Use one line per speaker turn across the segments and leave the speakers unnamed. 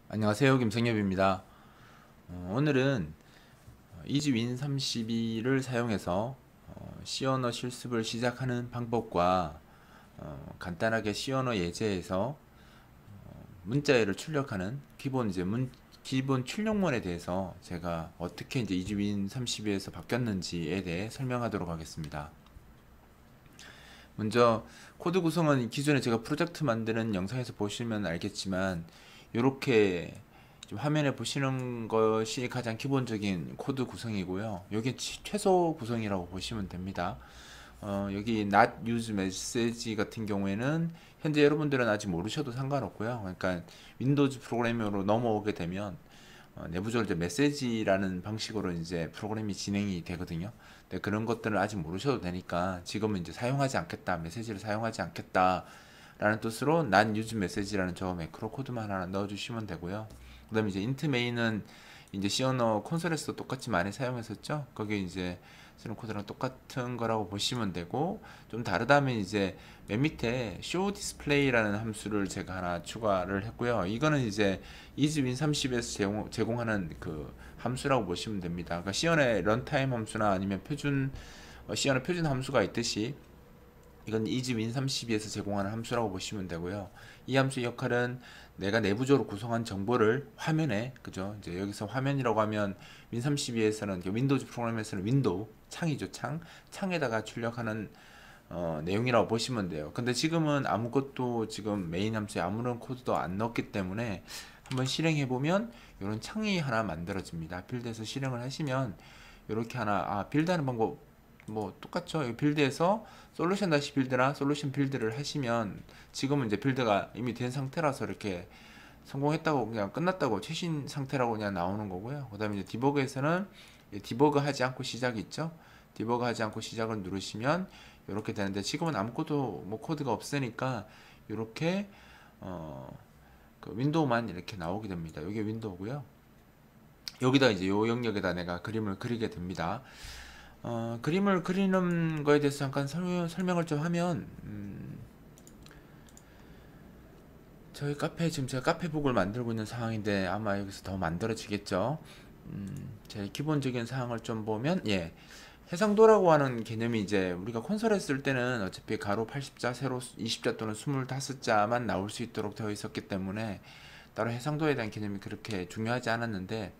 안녕하세요, 김성엽입니다. 오늘은 이지윈32를 사용해서 C 언어 실습을 시작하는 방법과 간단하게 C 언어 예제에서 문자열을 출력하는 기본 출력문에 대해서 제가 어떻게 이제 이지윈32에서 바뀌었는지에 대해 설명하도록 하겠습니다. 먼저 코드 구성은 기존에 제가 프로젝트 만드는 영상에서 보시면 알겠지만 이렇게 화면에 보시는 것이 가장 기본적인 코드 구성이고요. 여기 최소 구성이라고 보시면 됩니다. 여기 not use message 같은 경우에는 현재 여러분들은 아직 모르셔도 상관없고요. 그러니까 윈도우즈 프로그래밍으로 넘어오게 되면 내부적으로 이제 메시지라는 방식으로 이제 프로그램이 진행이 되거든요. 근데 그런 것들을 아직 모르셔도 되니까 지금은 이제 사용하지 않겠다, 메시지를 사용하지 않겠다라는 뜻으로 not use message라는 저 매크로 코드만 하나 넣어주시면 되고요. 그다음에 이제 int main은 이제 C 언어 콘솔에서 똑같이 많이 사용했었죠. 거기 이제 쓰는 코드랑 똑같은 거라고 보시면 되고, 좀 다르다면 이제 맨 밑에 show display라는 함수를 제가 하나 추가를 했고요. 이거는 이제 이즈윈30에서 제공하는 그 함수라고 보시면 됩니다. 그러니까 C 언어의 런타임 함수나 아니면 C 언어 표준 함수가 있듯이 이건 이즈윈32에서 제공하는 함수라고 보시면 되고요. 이 함수의 역할은 내가 내부적으로 구성한 정보를 화면에, 그죠? 이제 여기서 화면이라고 하면 윈32에서는 윈도우즈 프로그램에서는 윈도우 창이죠, 창에다가 출력하는 내용이라고 보시면 돼요. 근데 지금은 아무것도 지금 메인 함수에 아무런 코드도 안 넣었기 때문에 한번 실행해 보면 이런 창이 하나 만들어집니다. 빌드에서 실행을 하시면 이렇게 하나, 빌드하는 방법 뭐 똑같죠. 빌드에서 솔루션 다시 빌드나 솔루션 빌드를 하시면 지금은 이제 빌드가 이미 된 상태라서 이렇게 성공했다고 그냥 끝났다고 최신 상태라고 그냥 나오는 거고요. 그 다음에 이제 디버그에서는 디버그 하지 않고 시작이 있죠. 디버그 하지 않고 시작을 누르시면 이렇게 되는데 지금은 아무것도 뭐 코드가 없으니까 이렇게 그 윈도우만 이렇게 나오게 됩니다. 이게 윈도우고요. 여기다 이제 요 영역에다 내가 그림을 그리게 됩니다. 그림을 그리는 거에 대해서 잠깐 설명을 좀 하면, 저희 카페, 지금 제가 카페북을 만들고 있는 상황인데 아마 여기서 더 만들어지겠죠. 제 기본적인 사항을 좀 보면, 예, 해상도라고 하는 개념이 이제 우리가 콘솔에 쓸 때는 어차피 가로 80자, 세로 20자 또는 25자만 나올 수 있도록 되어 있었기 때문에 따로 해상도에 대한 개념이 그렇게 중요하지 않았는데,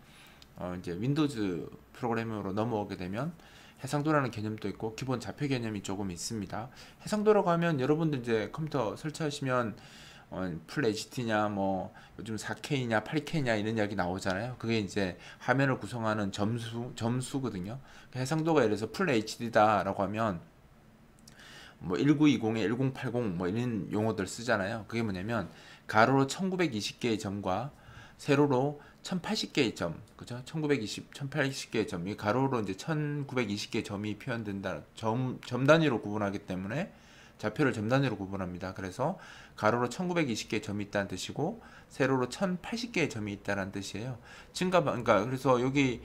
이제 윈도우즈 프로그래밍으로 넘어오게 되면 해상도라는 개념도 있고 기본 좌표 개념이 조금 있습니다. 해상도라고 하면 여러분들 이제 컴퓨터 설치하시면 풀 HD냐 뭐 요즘 4K냐 8K냐 이런 이야기 나오잖아요. 그게 이제 화면을 구성하는 점수거든요. 해상도가 예를 들어서 풀 HD다라고 하면 뭐 1920에 1080 뭐 이런 용어들 쓰잖아요. 그게 뭐냐면 가로로 1920개의 점과 세로로 1080개의 점, 그죠? 1920, 1080개의 점, 이 가로로 이제 1920개의 점이 표현된다. 점 단위로 구분하기 때문에 좌표를 점 단위로 구분합니다. 그래서 가로로 1920개의 점이 있다는 뜻이고 세로로 1080개의 점이 있다는 뜻이에요. 그러니까 그래서 여기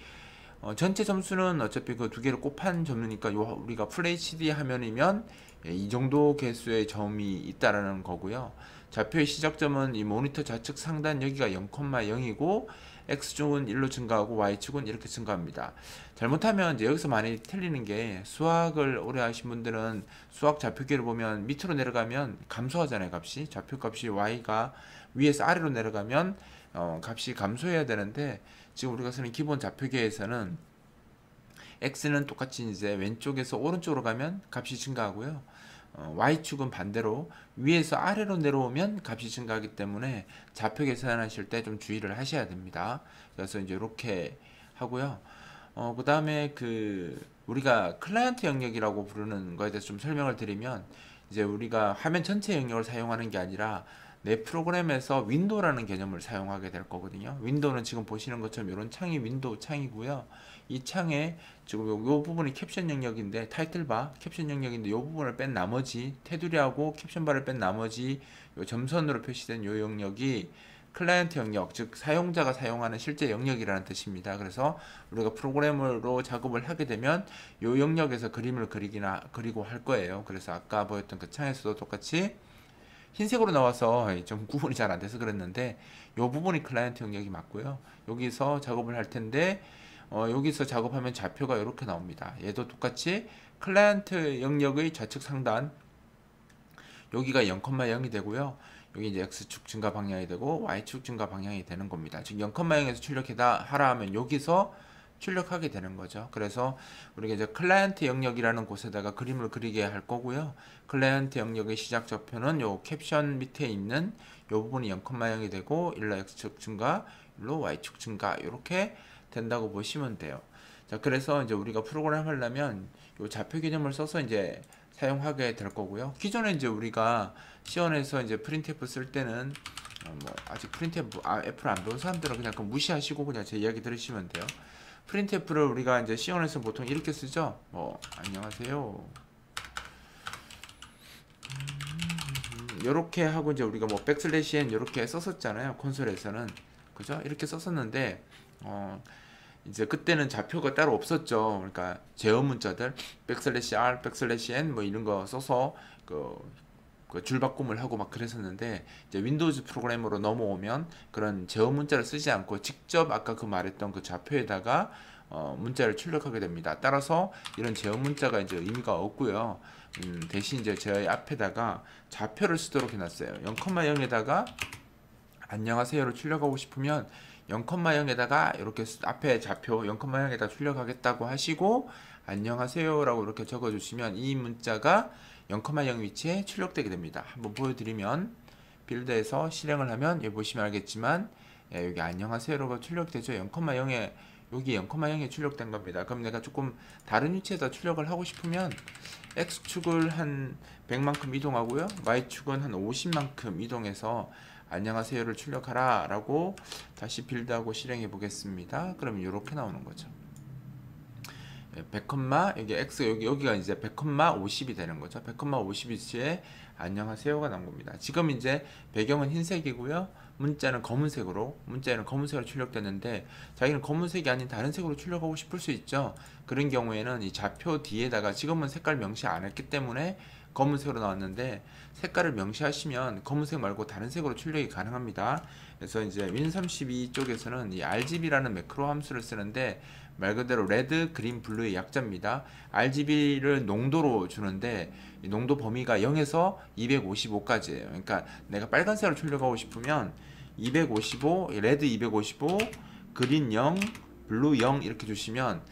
전체 점수는 어차피 그 두 개를 곱한 점이니까 우리가 풀 HD 화면이면 이 정도 개수의 점이 있다라는 거고요. 좌표의 시작점은 이 모니터 좌측 상단 여기가 0,0이고 X축은 1로 증가하고 Y축은 이렇게 증가합니다. 잘못하면 이제 여기서 많이 틀리는 게 수학을 오래 하신 분들은 수학 좌표계를 보면 밑으로 내려가면 감소하잖아요, 값이. 좌표 값이 Y가 위에서 아래로 내려가면 값이 감소해야 되는데 지금 우리가 쓰는 기본 좌표계에서는 X는 똑같이 이제 왼쪽에서 오른쪽으로 가면 값이 증가하고요. Y축은 반대로 위에서 아래로 내려오면 값이 증가하기 때문에 좌표 계산하실 때 좀 주의를 하셔야 됩니다. 그래서 이제 이렇게 하고요. 그 다음에 우리가 클라이언트 영역이라고 부르는 거에 대해서 좀 설명을 드리면 이제 우리가 화면 전체 영역을 사용하는 게 아니라 내 프로그램에서 윈도우라는 개념을 사용하게 될 거거든요. 윈도우는 지금 보시는 것처럼 이런 창이 윈도우 창이고요. 이 창에 지금 요 부분이 캡션 영역인데 타이틀바 캡션 영역인데 요 부분을 뺀 나머지 테두리하고 캡션바를 뺀 나머지 요 점선으로 표시된 요 영역이 클라이언트 영역, 즉 사용자가 사용하는 실제 영역이라는 뜻입니다. 그래서 우리가 프로그램으로 작업을 하게 되면 요 영역에서 그림을 그리고 할 거예요. 그래서 아까 보였던 그 창에서도 똑같이 흰색으로 나와서 좀 구분이 잘 안 돼서 그랬는데 요 부분이 클라이언트 영역이 맞고요. 여기서 작업을 할 텐데 여기서 작업하면 좌표가 이렇게 나옵니다. 얘도 똑같이 클라이언트 영역의 좌측 상단 여기가 0,0이 되고요. 여기 이제 X축 증가 방향이 되고 Y축 증가 방향이 되는 겁니다. 즉 0,0에서 출력하라 하면 여기서 출력하게 되는 거죠. 그래서 우리가 이제 클라이언트 영역이라는 곳에다가 그림을 그리게 할 거고요. 클라이언트 영역의 시작 좌표는 요 캡션 밑에 있는 요 부분이 0,0이 되고 일로 X축 증가, 일로 Y축 증가 이렇게 된다고 보시면 돼요. 자, 그래서 이제 우리가 프로그램 하려면 요 좌표 개념을 써서 이제 사용하게 될 거고요. 기존에 이제 우리가 시연에서 이제 프린트F 쓸 때는 뭐 아직 프린트F F를 안 배운 사람들은 그냥 무시하시고 그냥 제 이야기 들으시면 돼요. 프린트F를 우리가 이제 시연에서 보통 이렇게 쓰죠. 뭐 안녕하세요. 요렇게 하고 이제 우리가 뭐 백슬래시 n 요렇게 썼었잖아요. 콘솔에서는 그죠? 이렇게 썼었는데 이제 그때는 좌표가 따로 없었죠. 그러니까 제어 문자들 백슬래시 r, 백슬래시 n 뭐 이런 거 써서 그 줄바꿈을 하고 막 그랬었는데 이제 윈도우즈 프로그램으로 넘어오면 그런 제어 문자를 쓰지 않고 직접 아까 그 말했던 그 좌표에다가 문자를 출력하게 됩니다. 따라서 이런 제어 문자가 이제 의미가 없고요. 대신 이제 제 앞에다가 좌표를 쓰도록 해놨어요. 0,0에다가 안녕하세요를 출력하고 싶으면 0,0에다가 이렇게 앞에 좌표 0,0에다 출력하겠다고 하시고 안녕하세요 라고 이렇게 적어주시면 이 문자가 0,0 위치에 출력되게 됩니다. 한번 보여드리면 빌드에서 실행을 하면 여기 보시면 알겠지만 여기 안녕하세요가 출력되죠. 0,0에 여기 0,0에 출력된 겁니다. 그럼 내가 조금 다른 위치에다 출력을 하고 싶으면 X축을 한 100만큼 이동하고요. Y축은 한 50만큼 이동해서 안녕하세요를 출력하라 라고 다시 빌드하고 실행해 보겠습니다. 그럼 이렇게 나오는 거죠. 100, 여기 X 여기가 이제 100, 50이 되는 거죠. 100, 50위치에 안녕하세요가 나온 겁니다. 지금 이제 배경은 흰색이고요. 문자는 검은색으로 출력됐는데 자기는 검은색이 아닌 다른 색으로 출력하고 싶을 수 있죠. 그런 경우에는 이 좌표 뒤에다가 지금은 색깔 명시 안 했기 때문에 검은색으로 나왔는데 색깔을 명시하시면 검은색 말고 다른 색으로 출력이 가능합니다. 그래서 이제 윈32 쪽에서는 이 RGB라는 매크로 함수를 쓰는데 말 그대로 레드, 그린, 블루의 약자입니다. RGB를 농도로 주는데 이 농도 범위가 0에서 255까지예요. 그러니까 내가 빨간색으로 출력하고 싶으면 255, 레드 255, 그린 0, 블루 0 이렇게 주시면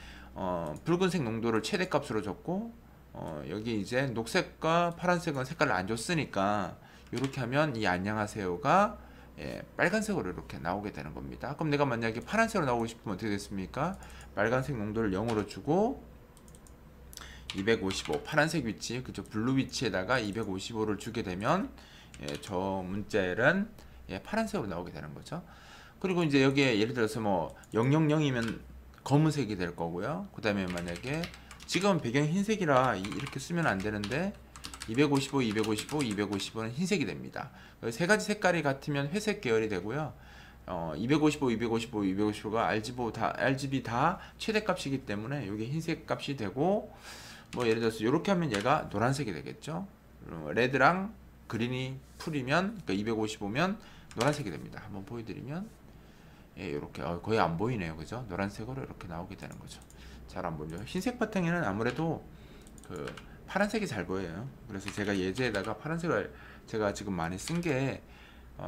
붉은색 농도를 최대값으로 줬고 여기 이제 녹색과 파란색은 색깔을 안 줬으니까 이렇게 하면 이 안녕하세요가 빨간색으로 이렇게 나오게 되는 겁니다. 그럼 내가 만약에 파란색으로 나오고 싶으면 어떻게 됐습니까? 빨간색 농도를 0으로 주고 255 파란색 위치 그죠 블루 위치에다가 255를 주게 되면 저 문자열은 파란색으로 나오게 되는 거죠. 그리고 이제 여기에 예를 들어서 뭐 000이면 검은색이 될 거고요. 그 다음에 만약에 지금 배경 흰색이라 이렇게 쓰면 안 되는데 255, 255, 255는 흰색이 됩니다. 세 가지 색깔이 같으면 회색 계열이 되고요. 255, 255, 255가 RGB 다 최대값이기 때문에 이게 흰색 값이 되고 뭐 예를 들어서 이렇게 하면 얘가 노란색이 되겠죠. 레드랑 그린이 풀이면 그러니까 255면 노란색이 됩니다. 한번 보여드리면 이렇게 거의 안 보이네요, 그죠? 노란색으로 이렇게 나오게 되는 거죠. 잘 안 보여요. 흰색 바탕에는 아무래도 그 파란색이 잘 보여요. 그래서 제가 예제에다가 파란색을 제가 지금 많이 쓴 게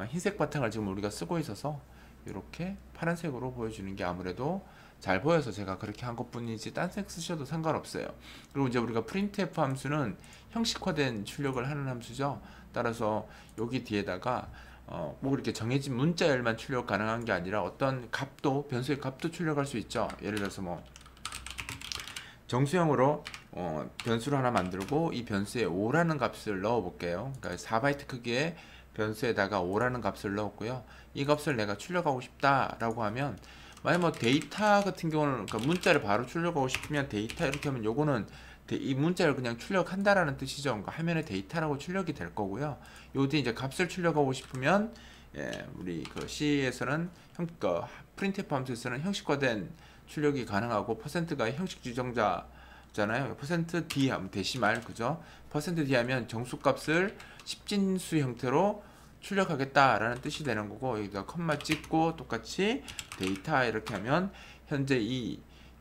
흰색 바탕을 지금 우리가 쓰고 있어서 이렇게 파란색으로 보여주는 게 아무래도 잘 보여서 제가 그렇게 한 것뿐이지 딴 색 쓰셔도 상관없어요. 그리고 이제 우리가 printf 함수는 형식화된 출력을 하는 함수죠. 따라서 여기 뒤에다가 뭐 이렇게 정해진 문자열만 출력 가능한 게 아니라 어떤 값도 변수의 값도 출력할 수 있죠. 예를 들어서 뭐 정수형으로 변수를 하나 만들고 이 변수에 5라는 값을 넣어 볼게요. 그러니까 4바이트 크기의 변수에다가 5라는 값을 넣었고요. 이 값을 내가 출력하고 싶다라고 하면 만약 뭐 데이터 같은 경우는 그러니까 문자를 바로 출력하고 싶으면 데이터 이렇게 하면 요거는 이 문자를 그냥 출력한다라는 뜻이죠. 그러니까 화면에 데이터라고 출력이 될 거고요. 요 뒤에 이제 값을 출력하고 싶으면 우리 그 C에서는 프린트f 함수에서는 형식화된 출력이 가능하고 %가 형식 지정자 잖아요. 퍼센트 %d 하면 데시말, 그죠? 퍼센트 %d 하면 정수값을 10진수 형태로 출력하겠다라는 뜻이 되는 거고, 여기다 컴마 찍고 똑같이 데이터 이렇게 하면 현재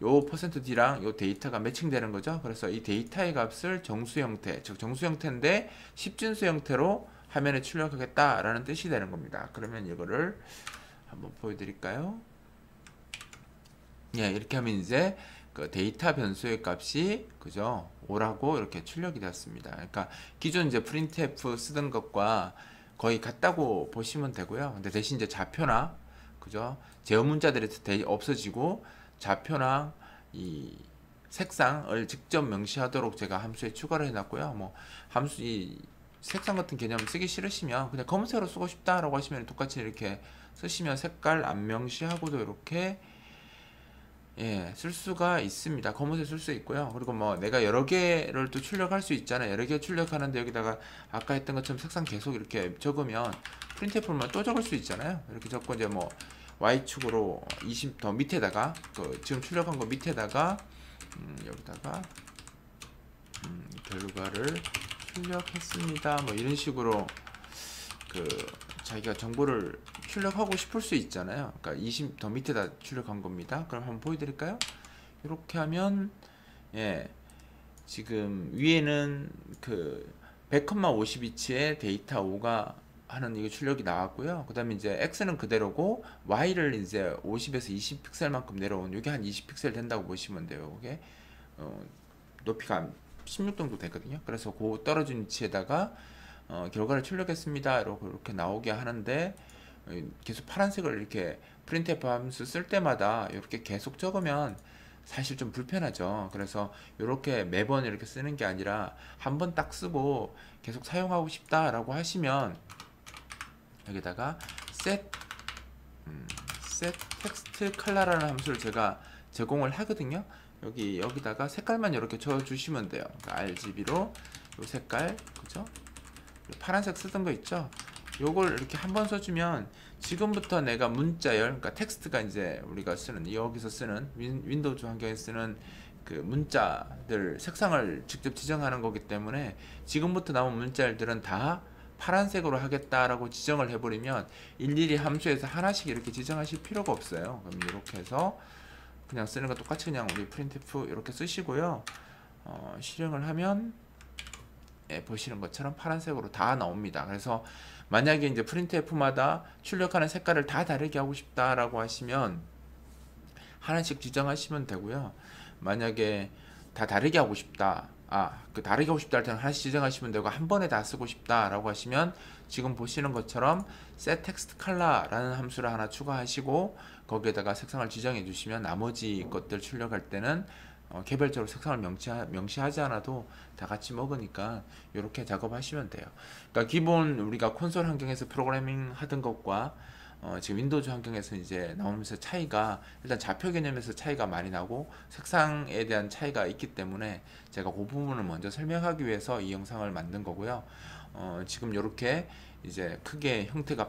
요 퍼센트 %d랑 요 데이터가 매칭되는 거죠. 그래서 이 데이터의 값을 정수 형태, 즉 정수 형태인데 10진수 형태로 화면에 출력하겠다라는 뜻이 되는 겁니다. 그러면 이거를 한번 보여드릴까요? 예, 이렇게 하면 이제 그 데이터 변수의 값이 그죠? 5라고 이렇게 출력이 되었습니다. 그러니까 기존 이제 printf 쓰던 것과 거의 같다고 보시면 되고요. 근데 대신 이제 좌표나 그죠? 제어 문자들이 없어지고 좌표나 이 색상을 직접 명시하도록 제가 함수에 추가를 해놨고요. 뭐 함수 이 색상 같은 개념 쓰기 싫으시면 그냥 검은색으로 쓰고 싶다라고 하시면 똑같이 이렇게 쓰시면 색깔 안 명시하고도 이렇게 예, 쓸 수가 있습니다. 검은색 쓸 수 있고요. 그리고 뭐 내가 여러 개를 또 출력할 수 있잖아요. 여러 개 출력하는데 여기다가 아까 했던 것처럼 색상 계속 이렇게 적으면 프린트F만 또 적을 수 있잖아요. 이렇게 적고 이제 뭐 Y축으로 20 더 밑에다가 그 지금 출력한 거 밑에다가 여기다가 결과를 출력했습니다. 뭐 이런 식으로 그 자기가 정보를 출력하고 싶을 수 있잖아요. 그러니까 20 더 밑에다 출력한 겁니다. 그럼 한번 보여드릴까요? 이렇게 하면 예, 지금 위에는 그 100,52치의 데이터 5가 하는 이거 출력이 나왔고요. 그 다음에 이제 X는 그대로고 Y를 이제 50에서 20 픽셀만큼 내려온 이게 한 20 픽셀 된다고 보시면 돼요. 이게 높이가 16 정도 되거든요. 그래서 그 떨어진 위치에다가 결과를 출력했습니다. 이렇게 나오게 하는데 계속 파란색을 이렇게 printf 함수 쓸 때마다 이렇게 계속 적으면 사실 좀 불편하죠. 그래서 이렇게 매번 이렇게 쓰는 게 아니라 한 번 딱 쓰고 계속 사용하고 싶다라고 하시면 여기다가 set text color라는 함수를 제가 제공을 하거든요. 여기다가 색깔만 이렇게 줘주시면 돼요. 그러니까 RGB로 요 색깔, 그죠? 파란색 쓰던 거 있죠? 요걸 이렇게 한번 써주면 지금부터 내가 문자열, 그러니까 텍스트가 이제 우리가 쓰는 여기서 쓰는 윈도우즈 환경에 쓰는 그 문자들 색상을 직접 지정하는 거기 때문에 지금부터 나온 문자열들은 다 파란색으로 하겠다라고 지정을 해버리면 일일이 함수에서 하나씩 이렇게 지정하실 필요가 없어요. 그럼 이렇게 해서 그냥 쓰는 거 똑같이 그냥 우리 printf 이렇게 쓰시고요. 실행을 하면 예, 보시는 것처럼 파란색으로 다 나옵니다. 그래서 만약에 이제 printf마다 출력하는 색깔을 다 다르게 하고 싶다라고 하시면 하나씩 지정하시면 되고요. 만약에 다 다르게 하고 싶다. 그 다르게 하고 싶다 할 때는 하나씩 지정하시면 되고 한 번에 다 쓰고 싶다라고 하시면 지금 보시는 것처럼 set text color라는 함수를 하나 추가하시고 거기에다가 색상을 지정해 주시면 나머지 것들 출력할 때는 개별적으로 색상을 명시하지 않아도 다 같이 먹으니까 이렇게 작업하시면 돼요. 그러니까 기본 우리가 콘솔 환경에서 프로그래밍 하던 것과 지금 윈도우즈 환경에서 이제 나오면서 차이가 일단 좌표 개념에서 차이가 많이 나고 색상에 대한 차이가 있기 때문에 제가 그 부분을 먼저 설명하기 위해서 이 영상을 만든 거고요. 지금 이렇게 이제 크게 형태가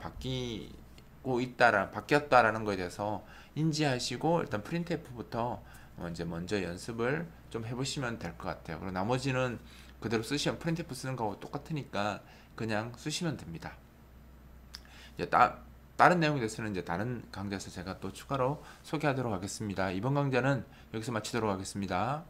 바뀌었다라는 거에 대해서 인지하시고 일단 printf부터 이제 먼저 연습을 좀 해보시면 될 것 같아요. 그리고 나머지는 그대로 쓰시면 printf 쓰는 거하고 똑같으니까 그냥 쓰시면 됩니다. 이제 다른 내용에 대해서는 이제 다른 강좌에서 제가 또 추가로 소개하도록 하겠습니다. 이번 강좌는 여기서 마치도록 하겠습니다.